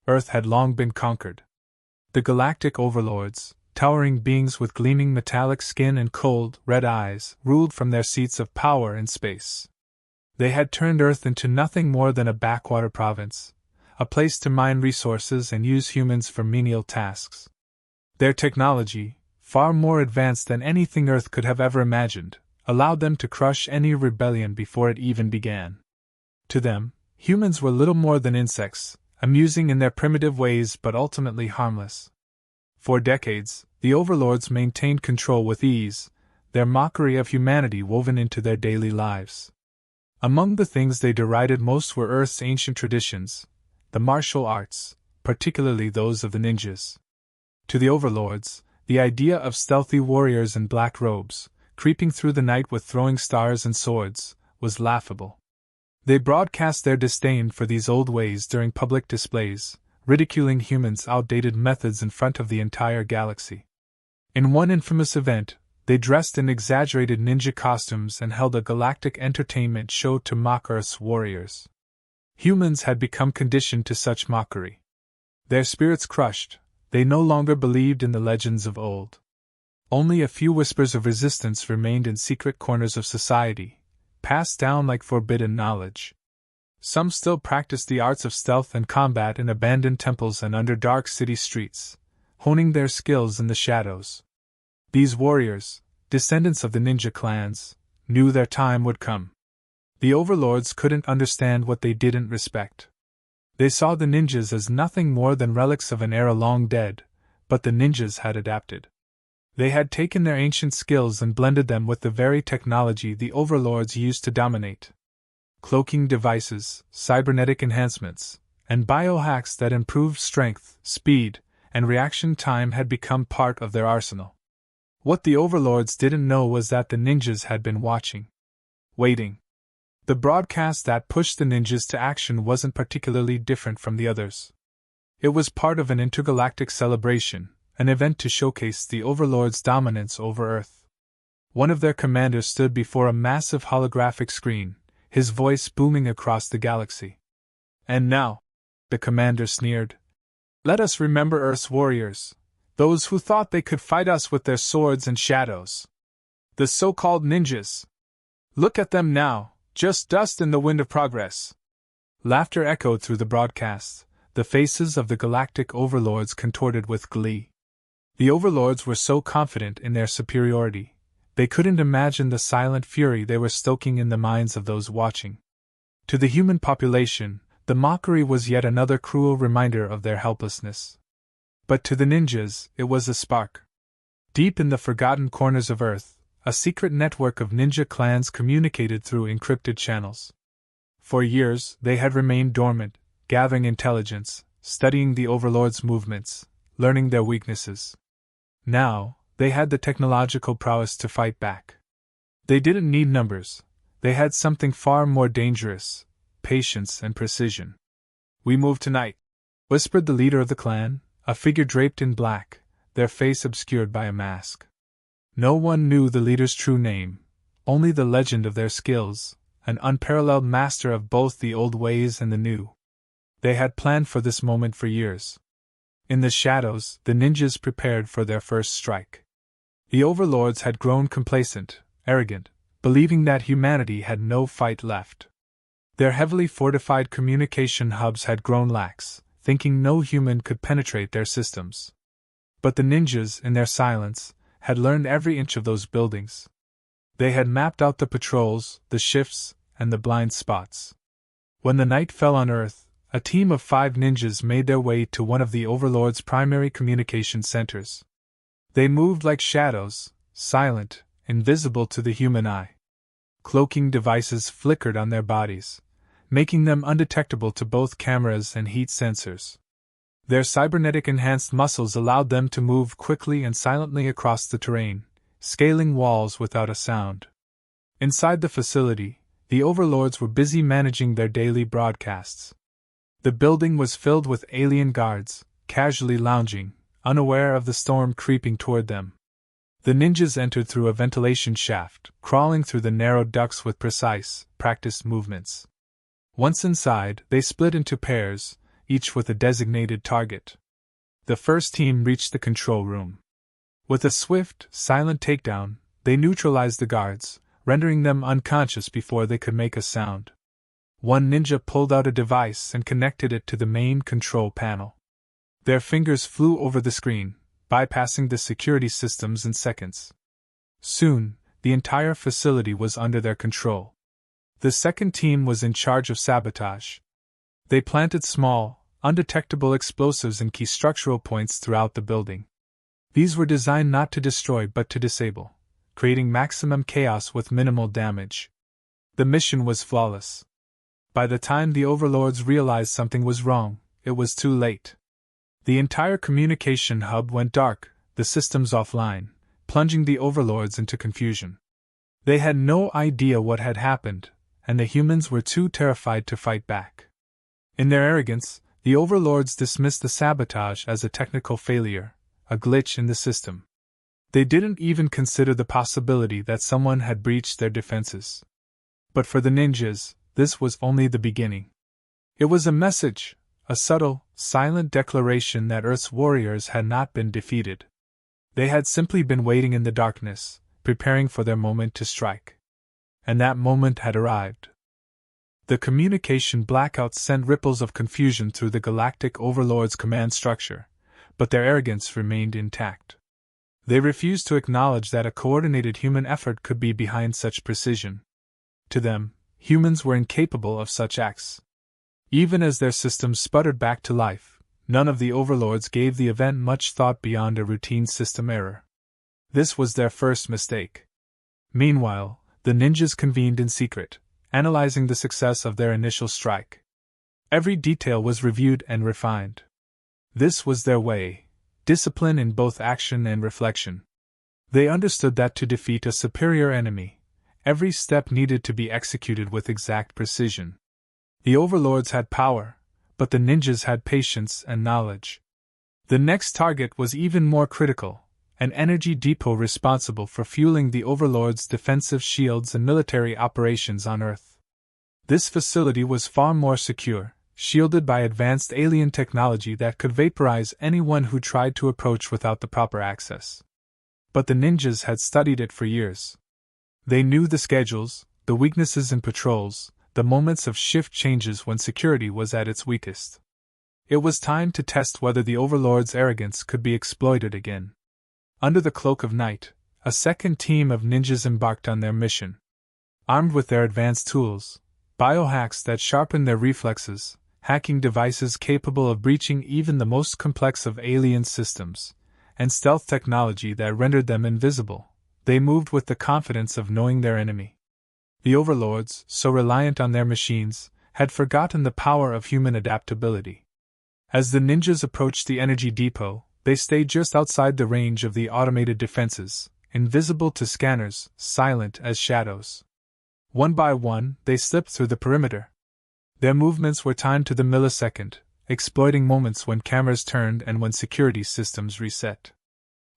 Earth had long been conquered. The Galactic Overlords, towering beings with gleaming metallic skin and cold, red eyes, ruled from their seats of power in space. They had turned Earth into nothing more than a backwater province, a place to mine resources and use humans for menial tasks. Their technology, far more advanced than anything Earth could have ever imagined, allowed them to crush any rebellion before it even began. To them, humans were little more than insects, amusing in their primitive ways but ultimately harmless. For decades, the Overlords maintained control with ease, their mockery of humanity woven into their daily lives. Among the things they derided most were Earth's ancient traditions, the martial arts, particularly those of the ninjas. To the Overlords, the idea of stealthy warriors in black robes, creeping through the night with throwing stars and swords, was laughable. They broadcast their disdain for these old ways during public displays, ridiculing humans' outdated methods in front of the entire galaxy. In one infamous event, they dressed in exaggerated ninja costumes and held a galactic entertainment show to mock Earth's warriors. Humans had become conditioned to such mockery. Their spirits crushed, they no longer believed in the legends of old. Only a few whispers of resistance remained in secret corners of society, passed down like forbidden knowledge. Some still practiced the arts of stealth and combat in abandoned temples and under dark city streets, honing their skills in the shadows. These warriors, descendants of the ninja clans, knew their time would come. The Overlords couldn't understand what they didn't respect. They saw the ninjas as nothing more than relics of an era long dead, but the ninjas had adapted. They had taken their ancient skills and blended them with the very technology the Overlords used to dominate. Cloaking devices, cybernetic enhancements, and biohacks that improved strength, speed, and reaction time had become part of their arsenal. What the Overlords didn't know was that the ninjas had been watching. Waiting. The broadcast that pushed the ninjas to action wasn't particularly different from the others. It was part of an intergalactic celebration, an event to showcase the Overlords' dominance over Earth. One of their commanders stood before a massive holographic screen, his voice booming across the galaxy. "And now," the commander sneered, "let us remember Earth's warriors, those who thought they could fight us with their swords and shadows. The so-called ninjas. Look at them now, just dust in the wind of progress." Laughter echoed through the broadcast, the faces of the Galactic Overlords contorted with glee. The Overlords were so confident in their superiority, they couldn't imagine the silent fury they were stoking in the minds of those watching. To the human population, the mockery was yet another cruel reminder of their helplessness. But to the ninjas, it was a spark. Deep in the forgotten corners of Earth, a secret network of ninja clans communicated through encrypted channels. For years, they had remained dormant, gathering intelligence, studying the Overlords' movements, learning their weaknesses. Now, they had the technological prowess to fight back. They didn't need numbers, they had something far more dangerous: patience and precision. "We move tonight," whispered the leader of the clan, a figure draped in black, their face obscured by a mask. No one knew the leader's true name, only the legend of their skills, an unparalleled master of both the old ways and the new. They had planned for this moment for years. In the shadows, the ninjas prepared for their first strike. The Overlords had grown complacent, arrogant, believing that humanity had no fight left. Their heavily fortified communication hubs had grown lax, thinking no human could penetrate their systems. But the ninjas, in their silence, had learned every inch of those buildings. They had mapped out the patrols, the shifts, and the blind spots. When the night fell on Earth, a team of 5 ninjas made their way to one of the Overlords' primary communication centers. They moved like shadows, silent, invisible to the human eye. Cloaking devices flickered on their bodies, making them undetectable to both cameras and heat sensors. Their cybernetic-enhanced muscles allowed them to move quickly and silently across the terrain, scaling walls without a sound. Inside the facility, the Overlords were busy managing their daily broadcasts. The building was filled with alien guards, casually lounging, unaware of the storm creeping toward them. The ninjas entered through a ventilation shaft, crawling through the narrow ducts with precise, practiced movements. Once inside, they split into pairs, each with a designated target. The first team reached the control room. With a swift, silent takedown, they neutralized the guards, rendering them unconscious before they could make a sound. One ninja pulled out a device and connected it to the main control panel. Their fingers flew over the screen, bypassing the security systems in seconds. Soon, the entire facility was under their control. The second team was in charge of sabotage. They planted small, undetectable explosives in key structural points throughout the building. These were designed not to destroy but to disable, creating maximum chaos with minimal damage. The mission was flawless. By the time the Overlords realized something was wrong, it was too late. The entire communication hub went dark, the systems offline, plunging the Overlords into confusion. They had no idea what had happened, and the humans were too terrified to fight back. In their arrogance, the Overlords dismissed the sabotage as a technical failure, a glitch in the system. They didn't even consider the possibility that someone had breached their defenses. But for the ninjas, this was only the beginning. It was a message, a subtle, silent declaration that Earth's warriors had not been defeated. They had simply been waiting in the darkness, preparing for their moment to strike. And that moment had arrived. The communication blackout sent ripples of confusion through the Galactic Overlords' command structure, but their arrogance remained intact. They refused to acknowledge that a coordinated human effort could be behind such precision. To them, humans were incapable of such acts. Even as their systems sputtered back to life, none of the Overlords gave the event much thought beyond a routine system error. This was their first mistake. Meanwhile, the ninjas convened in secret, analyzing the success of their initial strike. Every detail was reviewed and refined. This was their way, discipline in both action and reflection. They understood that to defeat a superior enemy, every step needed to be executed with exact precision. The Overlords had power, but the ninjas had patience and knowledge. The next target was even more critical, an energy depot responsible for fueling the Overlords' defensive shields and military operations on Earth. This facility was far more secure, shielded by advanced alien technology that could vaporize anyone who tried to approach without the proper access. But the ninjas had studied it for years. They knew the schedules, the weaknesses in patrols, the moments of shift changes when security was at its weakest. It was time to test whether the Overlord's arrogance could be exploited again. Under the cloak of night, a second team of ninjas embarked on their mission. Armed with their advanced tools, biohacks that sharpened their reflexes, hacking devices capable of breaching even the most complex of alien systems, and stealth technology that rendered them invisible, they moved with the confidence of knowing their enemy. The Overlords, so reliant on their machines, had forgotten the power of human adaptability. As the ninjas approached the energy depot, they stayed just outside the range of the automated defenses, invisible to scanners, silent as shadows. One by one, they slipped through the perimeter. Their movements were timed to the millisecond, exploiting moments when cameras turned and when security systems reset.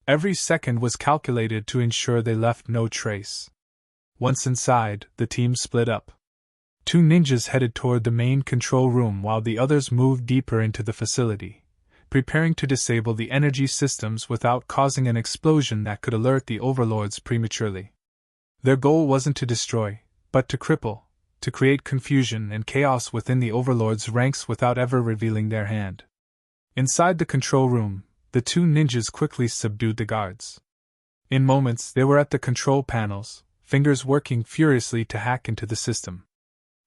Every second was calculated to ensure they left no trace. Once inside, the team split up. 2 ninjas headed toward the main control room while the others moved deeper into the facility, preparing to disable the energy systems without causing an explosion that could alert the Overlords prematurely. Their goal wasn't to destroy, but to cripple, to create confusion and chaos within the Overlords' ranks without ever revealing their hand. Inside the control room, the 2 ninjas quickly subdued the guards. In moments, they were at the control panels, fingers working furiously to hack into the system.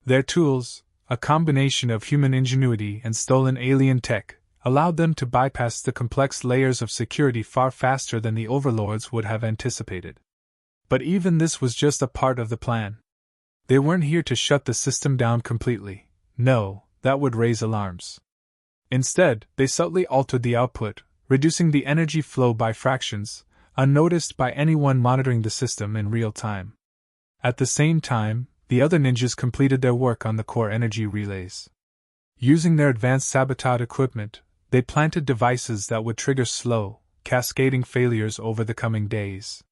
Their tools, a combination of human ingenuity and stolen alien tech, allowed them to bypass the complex layers of security far faster than the Overlords would have anticipated. But even this was just a part of the plan. They weren't here to shut the system down completely. No, that would raise alarms. Instead, they subtly altered the output, reducing the energy flow by fractions, unnoticed by anyone monitoring the system in real time. At the same time, the other ninjas completed their work on the core energy relays. Using their advanced sabotage equipment, they planted devices that would trigger slow, cascading failures over the coming days.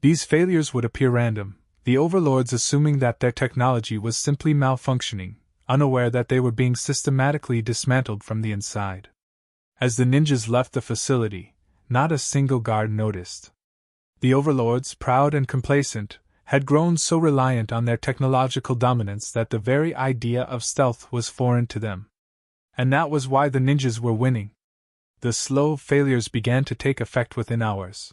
These failures would appear random, the Overlords assuming that their technology was simply malfunctioning, unaware that they were being systematically dismantled from the inside. As the ninjas left the facility, not a single guard noticed. The overlords, proud and complacent, had grown so reliant on their technological dominance that the very idea of stealth was foreign to them. And that was why the ninjas were winning. The slow failures began to take effect within hours.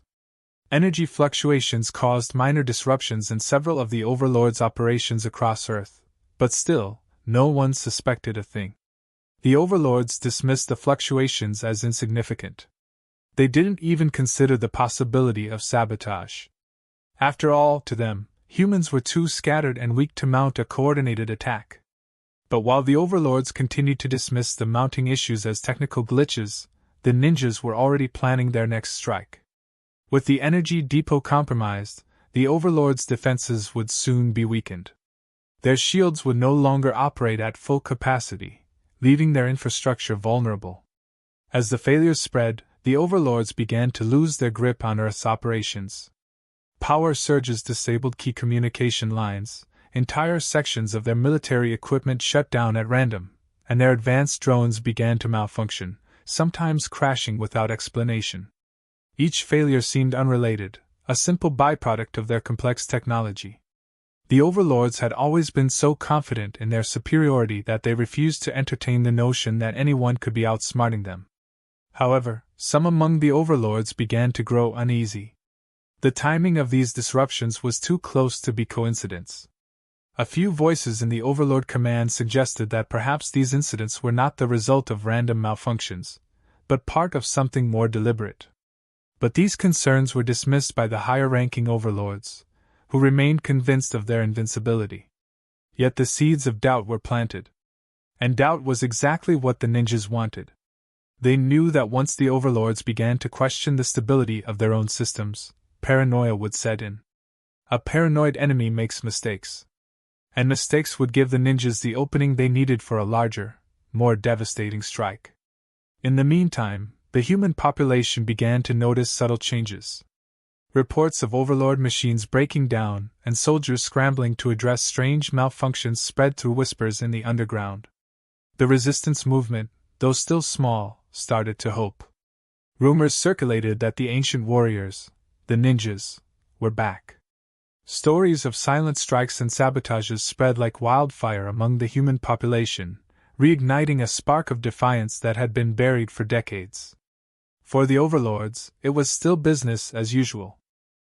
Energy fluctuations caused minor disruptions in several of the Overlords' operations across Earth, but still, no one suspected a thing. The Overlords dismissed the fluctuations as insignificant. They didn't even consider the possibility of sabotage. After all, to them, humans were too scattered and weak to mount a coordinated attack. But while the Overlords continued to dismiss the mounting issues as technical glitches, the ninjas were already planning their next strike. With the energy depot compromised, the Overlords' defenses would soon be weakened. Their shields would no longer operate at full capacity, leaving their infrastructure vulnerable. As the failures spread, the Overlords began to lose their grip on Earth's operations. Power surges disabled key communication lines, entire sections of their military equipment shut down at random, and their advanced drones began to malfunction, sometimes crashing without explanation. Each failure seemed unrelated, a simple byproduct of their complex technology. The Overlords had always been so confident in their superiority that they refused to entertain the notion that anyone could be outsmarting them. However, some among the Overlords began to grow uneasy. The timing of these disruptions was too close to be coincidence. A few voices in the Overlord command suggested that perhaps these incidents were not the result of random malfunctions, but part of something more deliberate. But these concerns were dismissed by the higher-ranking Overlords, who remained convinced of their invincibility. Yet the seeds of doubt were planted. And doubt was exactly what the ninjas wanted. They knew that once the Overlords began to question the stability of their own systems, paranoia would set in. A paranoid enemy makes mistakes. And mistakes would give the ninjas the opening they needed for a larger, more devastating strike. In the meantime, the human population began to notice subtle changes. Reports of Overlord machines breaking down and soldiers scrambling to address strange malfunctions spread through whispers in the underground. The resistance movement, though still small, started to hope. Rumors circulated that the ancient warriors, the ninjas, were back. Stories of silent strikes and sabotages spread like wildfire among the human population, reigniting a spark of defiance that had been buried for decades. For the Overlords, it was still business as usual.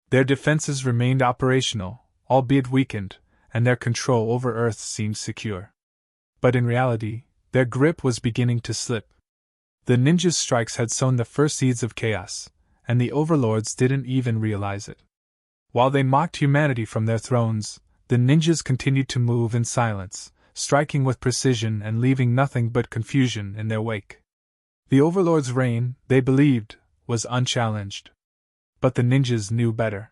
Their defenses remained operational, albeit weakened, and their control over Earth seemed secure. But in reality, their grip was beginning to slip. The ninjas' strikes had sown the first seeds of chaos, and the Overlords didn't even realize it. While they mocked humanity from their thrones, the ninjas continued to move in silence, striking with precision and leaving nothing but confusion in their wake. The Overlord's reign, they believed, was unchallenged. But the ninjas knew better.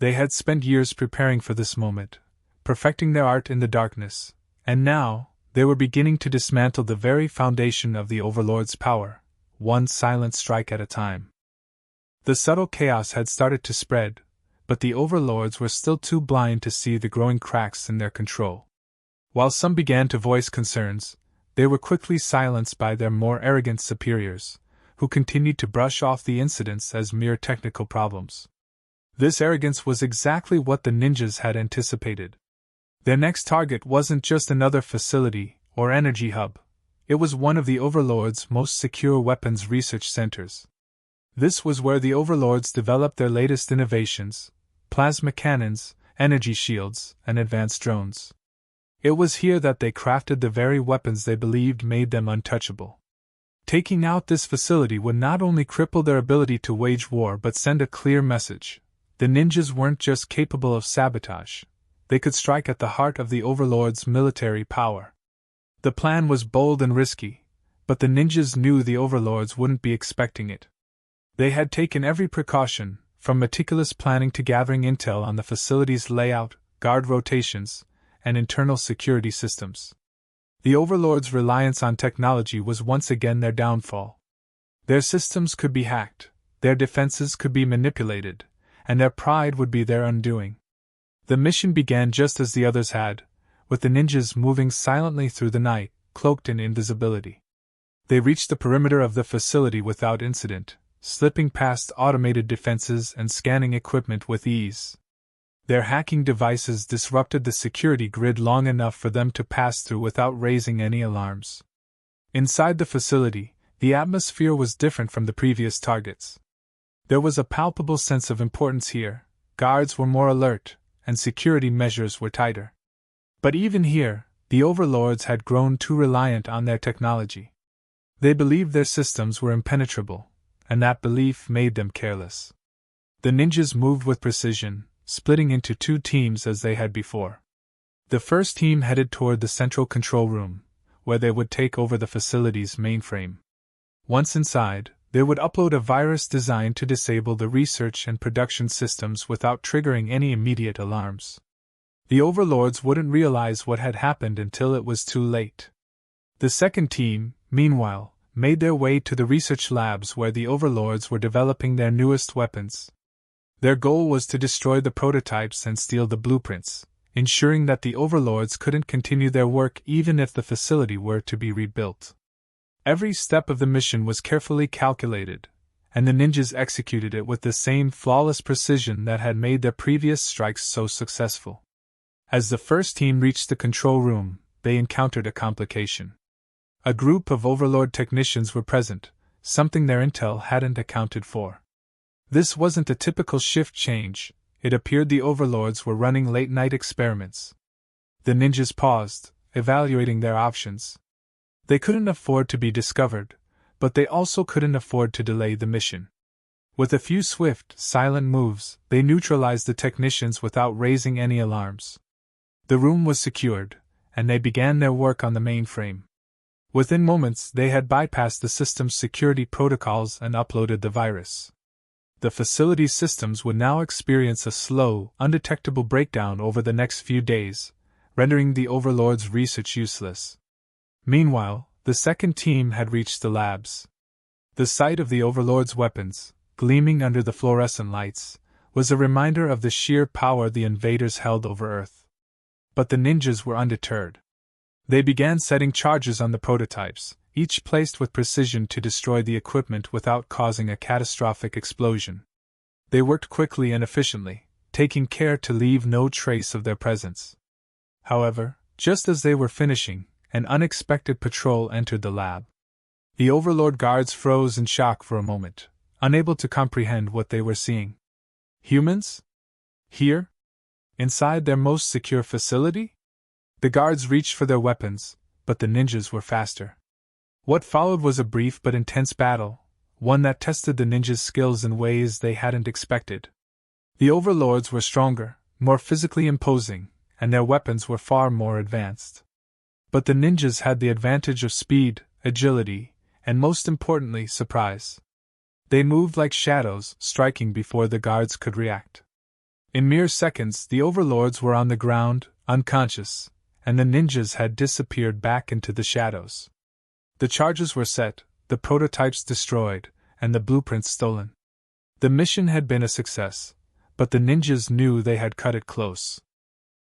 They had spent years preparing for this moment, perfecting their art in the darkness, and now, they were beginning to dismantle the very foundation of the Overlord's power, one silent strike at a time. The subtle chaos had started to spread, but the Overlords were still too blind to see the growing cracks in their control. While some began to voice concerns, they were quickly silenced by their more arrogant superiors, who continued to brush off the incidents as mere technical problems. This arrogance was exactly what the ninjas had anticipated. Their next target wasn't just another facility or energy hub, it was one of the Overlords' most secure weapons research centers. This was where the Overlords developed their latest innovations: plasma cannons, energy shields, and advanced drones. It was here that they crafted the very weapons they believed made them untouchable. Taking out this facility would not only cripple their ability to wage war but send a clear message: the ninjas weren't just capable of sabotage, they could strike at the heart of the Overlord's military power. The plan was bold and risky, but the ninjas knew the Overlords wouldn't be expecting it. They had taken every precaution, from meticulous planning to gathering intel on the facility's layout, guard rotations, and internal security systems. The Overlords' reliance on technology was once again their downfall. Their systems could be hacked, their defenses could be manipulated, and their pride would be their undoing. The mission began just as the others had, with the ninjas moving silently through the night, cloaked in invisibility. They reached the perimeter of the facility without incident, slipping past automated defenses and scanning equipment with ease. Their hacking devices disrupted the security grid long enough for them to pass through without raising any alarms. Inside the facility, the atmosphere was different from the previous targets. There was a palpable sense of importance here, guards were more alert, and security measures were tighter. But even here, the Overlords had grown too reliant on their technology. They believed their systems were impenetrable, and that belief made them careless. The ninjas moved with precision, splitting into two teams as they had before. The first team headed toward the central control room, where they would take over the facility's mainframe. Once inside, they would upload a virus designed to disable the research and production systems without triggering any immediate alarms. The Overlords wouldn't realize what had happened until it was too late. The second team, meanwhile, made their way to the research labs where the Overlords were developing their newest weapons. Their goal was to destroy the prototypes and steal the blueprints, ensuring that the Overlords couldn't continue their work even if the facility were to be rebuilt. Every step of the mission was carefully calculated, and the ninjas executed it with the same flawless precision that had made their previous strikes so successful. As the first team reached the control room, they encountered a complication. A group of Overlord technicians were present, something their intel hadn't accounted for. This wasn't a typical shift change, it appeared the Overlords were running late-night experiments. The ninjas paused, evaluating their options. They couldn't afford to be discovered, but they also couldn't afford to delay the mission. With a few swift, silent moves, they neutralized the technicians without raising any alarms. The room was secured, and they began their work on the mainframe. Within moments, they had bypassed the system's security protocols and uploaded the virus. The facility's systems would now experience a slow, undetectable breakdown over the next few days, rendering the Overlord's research useless. Meanwhile, the second team had reached the labs. The sight of the Overlord's weapons, gleaming under the fluorescent lights, was a reminder of the sheer power the invaders held over Earth. But the ninjas were undeterred. They began setting charges on the prototypes, each placed with precision to destroy the equipment without causing a catastrophic explosion. They worked quickly and efficiently, taking care to leave no trace of their presence. However, just as they were finishing, an unexpected patrol entered the lab. The Overlord guards froze in shock for a moment, unable to comprehend what they were seeing. Humans? Here? Inside their most secure facility? The guards reached for their weapons, but the ninjas were faster. What followed was a brief but intense battle, one that tested the ninjas' skills in ways they hadn't expected. The Overlords were stronger, more physically imposing, and their weapons were far more advanced. But the ninjas had the advantage of speed, agility, and most importantly, surprise. They moved like shadows, striking before the guards could react. In mere seconds, the Overlords were on the ground, unconscious, and the ninjas had disappeared back into the shadows. The charges were set, the prototypes destroyed, and the blueprints stolen. The mission had been a success, but the ninjas knew they had cut it close.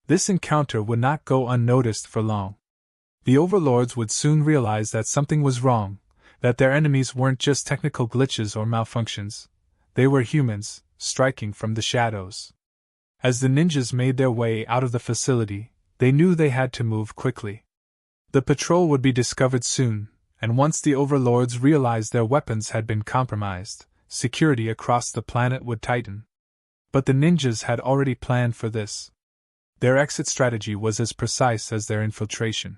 This encounter would not go unnoticed for long. The Overlords would soon realize that something was wrong, that their enemies weren't just technical glitches or malfunctions. They were humans, striking from the shadows. As the ninjas made their way out of the facility, they knew they had to move quickly. The patrol would be discovered soon, and once the Overlords realized their weapons had been compromised, security across the planet would tighten. But the ninjas had already planned for this. Their exit strategy was as precise as their infiltration.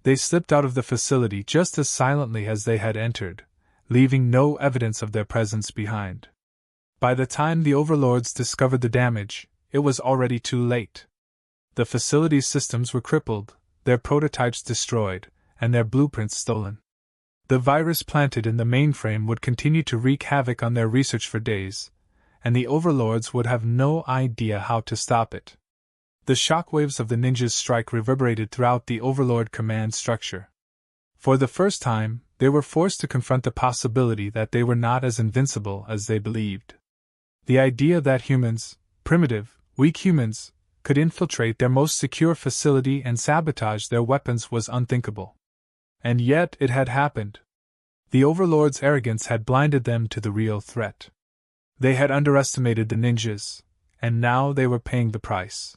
They slipped out of the facility just as silently as they had entered, leaving no evidence of their presence behind. By the time the Overlords discovered the damage, it was already too late. The facility's systems were crippled, their prototypes destroyed, and their blueprints stolen. The virus planted in the mainframe would continue to wreak havoc on their research for days, and the Overlords would have no idea how to stop it. The shockwaves of the ninjas' strike reverberated throughout the Overlord command structure. For the first time, they were forced to confront the possibility that they were not as invincible as they believed. The idea that humans, primitive, weak humans, could infiltrate their most secure facility and sabotage their weapons was unthinkable. And yet it had happened. The Overlords' arrogance had blinded them to the real threat. They had underestimated the ninjas, and now they were paying the price.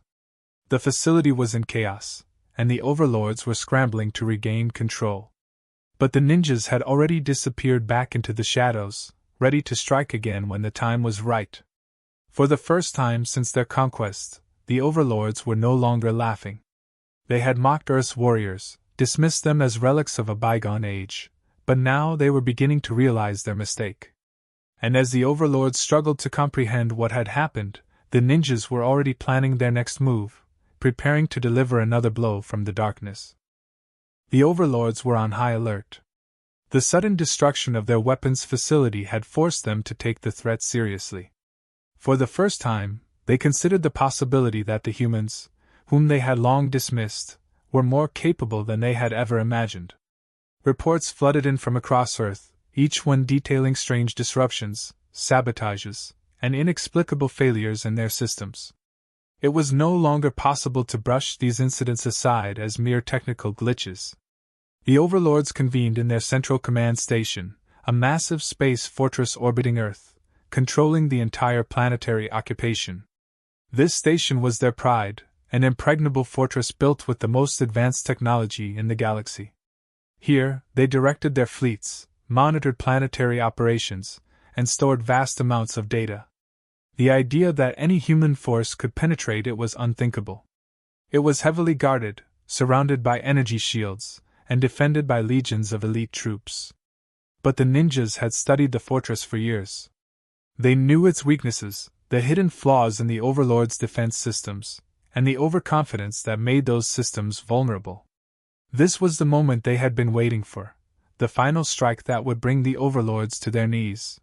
The facility was in chaos, and the Overlords were scrambling to regain control. But the ninjas had already disappeared back into the shadows, ready to strike again when the time was right. For the first time since their conquest, the Overlords were no longer laughing. They had mocked Earth's warriors, dismissed them as relics of a bygone age, but now they were beginning to realize their mistake. And as the Overlords struggled to comprehend what had happened, the ninjas were already planning their next move, preparing to deliver another blow from the darkness. The Overlords were on high alert. The sudden destruction of their weapons facility had forced them to take the threat seriously. For the first time, they considered the possibility that the humans, whom they had long dismissed, were more capable than they had ever imagined. Reports flooded in from across Earth, each one detailing strange disruptions, sabotages, and inexplicable failures in their systems. It was no longer possible to brush these incidents aside as mere technical glitches. The Overlords convened in their central command station, a massive space fortress orbiting Earth, controlling the entire planetary occupation. This station was their pride, an impregnable fortress built with the most advanced technology in the galaxy. Here, they directed their fleets, monitored planetary operations, and stored vast amounts of data. The idea that any human force could penetrate it was unthinkable. It was heavily guarded, surrounded by energy shields, and defended by legions of elite troops. But the ninjas had studied the fortress for years. They knew its weaknesses, the hidden flaws in the Overlords' defense systems, and the overconfidence that made those systems vulnerable. This was the moment they had been waiting for, the final strike that would bring the Overlords to their knees.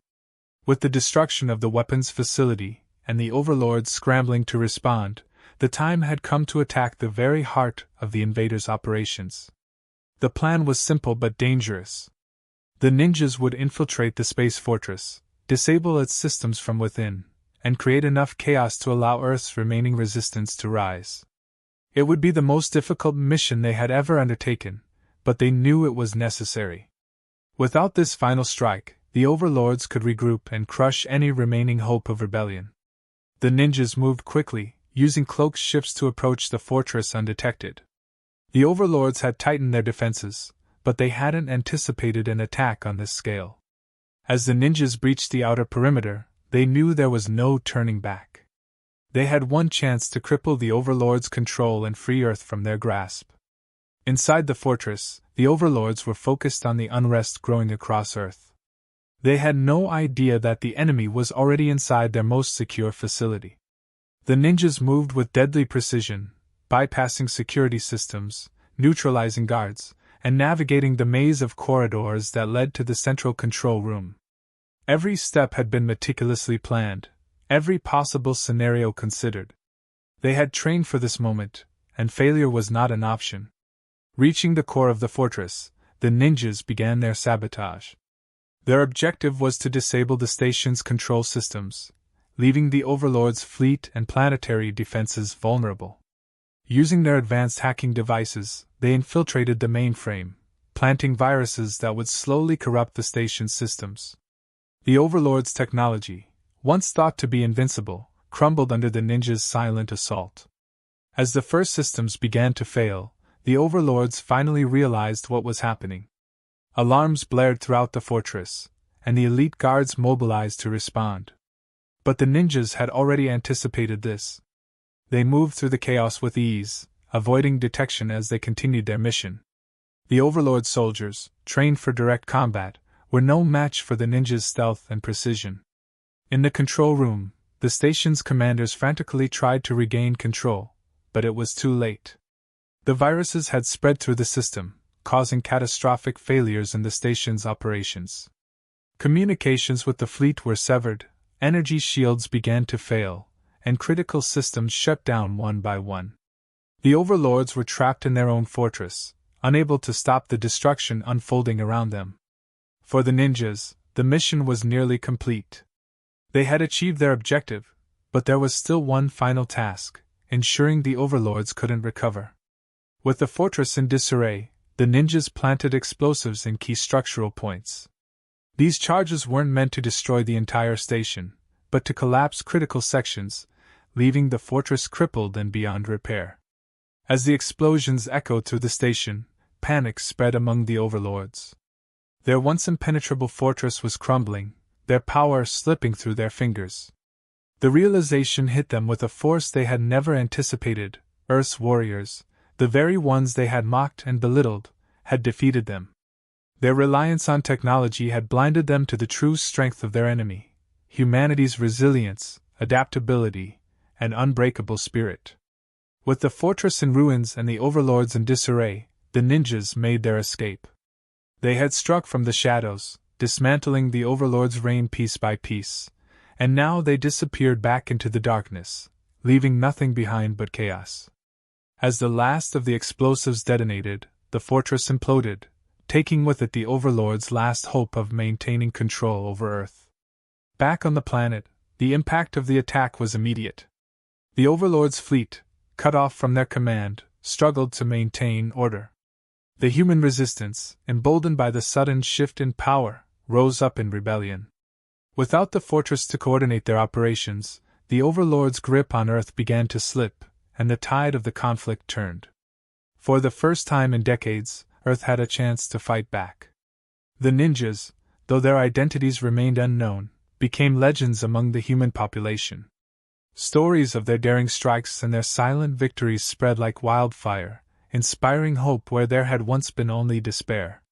With the destruction of the weapons facility, and the Overlords scrambling to respond, the time had come to attack the very heart of the invaders' operations. The plan was simple but dangerous. The ninjas would infiltrate the space fortress, disable its systems from within, and create enough chaos to allow Earth's remaining resistance to rise. It would be the most difficult mission they had ever undertaken, but they knew it was necessary. Without this final strike, the Overlords could regroup and crush any remaining hope of rebellion. The ninjas moved quickly, using cloak shifts to approach the fortress undetected. The Overlords had tightened their defenses, but they hadn't anticipated an attack on this scale. As the ninjas breached the outer perimeter, they knew there was no turning back. They had one chance to cripple the Overlords' control and free Earth from their grasp. Inside the fortress, the Overlords were focused on the unrest growing across Earth. They had no idea that the enemy was already inside their most secure facility. The ninjas moved with deadly precision, bypassing security systems, neutralizing guards, and navigating the maze of corridors that led to the central control room. Every step had been meticulously planned, every possible scenario considered. They had trained for this moment, and failure was not an option. Reaching the core of the fortress, the ninjas began their sabotage. Their objective was to disable the station's control systems, leaving the Overlords' fleet and planetary defenses vulnerable. Using their advanced hacking devices, they infiltrated the mainframe, planting viruses that would slowly corrupt the station's systems. The Overlords' technology, once thought to be invincible, crumbled under the ninjas' silent assault. As the first systems began to fail, the Overlords finally realized what was happening. Alarms blared throughout the fortress, and the elite guards mobilized to respond. But the ninjas had already anticipated this. They moved through the chaos with ease, avoiding detection as they continued their mission. The Overlord soldiers, trained for direct combat, were no match for the ninjas' stealth and precision. In the control room, the station's commanders frantically tried to regain control, but it was too late. The viruses had spread through the system, causing catastrophic failures in the station's operations. Communications with the fleet were severed, energy shields began to fail, and critical systems shut down one by one. The Overlords were trapped in their own fortress, unable to stop the destruction unfolding around them. For the ninjas, the mission was nearly complete. They had achieved their objective, but there was still one final task, ensuring the Overlords couldn't recover. With the fortress in disarray, the ninjas planted explosives in key structural points. These charges weren't meant to destroy the entire station, but to collapse critical sections, leaving the fortress crippled and beyond repair. As the explosions echoed through the station, panic spread among the Overlords. Their once impenetrable fortress was crumbling, their power slipping through their fingers. The realization hit them with a force they had never anticipated: Earth's warriors, the very ones they had mocked and belittled, had defeated them. Their reliance on technology had blinded them to the true strength of their enemy: humanity's resilience, adaptability, and unbreakable spirit. With the fortress in ruins and the Overlords in disarray, the ninjas made their escape. They had struck from the shadows, dismantling the Overlord's reign piece by piece, and now they disappeared back into the darkness, leaving nothing behind but chaos. As the last of the explosives detonated, the fortress imploded, taking with it the Overlord's last hope of maintaining control over Earth. Back on the planet, the impact of the attack was immediate. The Overlord's fleet, cut off from their command, struggled to maintain order. The human resistance, emboldened by the sudden shift in power, rose up in rebellion. Without the fortress to coordinate their operations, the Overlord's grip on Earth began to slip, and the tide of the conflict turned. For the first time in decades, Earth had a chance to fight back. The ninjas, though their identities remained unknown, became legends among the human population. Stories of their daring strikes and their silent victories spread like wildfire, inspiring hope where there had once been only despair.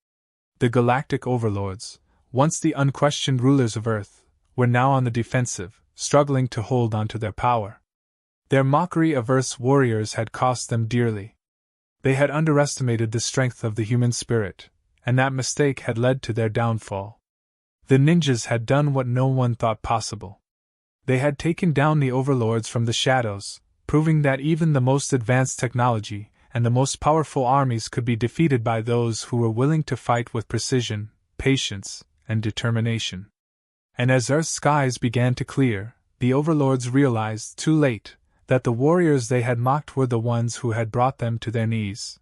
The Galactic Overlords, once the unquestioned rulers of Earth, were now on the defensive, struggling to hold on to their power. Their mockery of Earth's warriors had cost them dearly. They had underestimated the strength of the human spirit, and that mistake had led to their downfall. The ninjas had done what no one thought possible. They had taken down the Overlords from the shadows, proving that even the most advanced technology and the most powerful armies could be defeated by those who were willing to fight with precision, patience, and determination. And as Earth's skies began to clear, the Overlords realized, too late, that the warriors they had mocked were the ones who had brought them to their knees.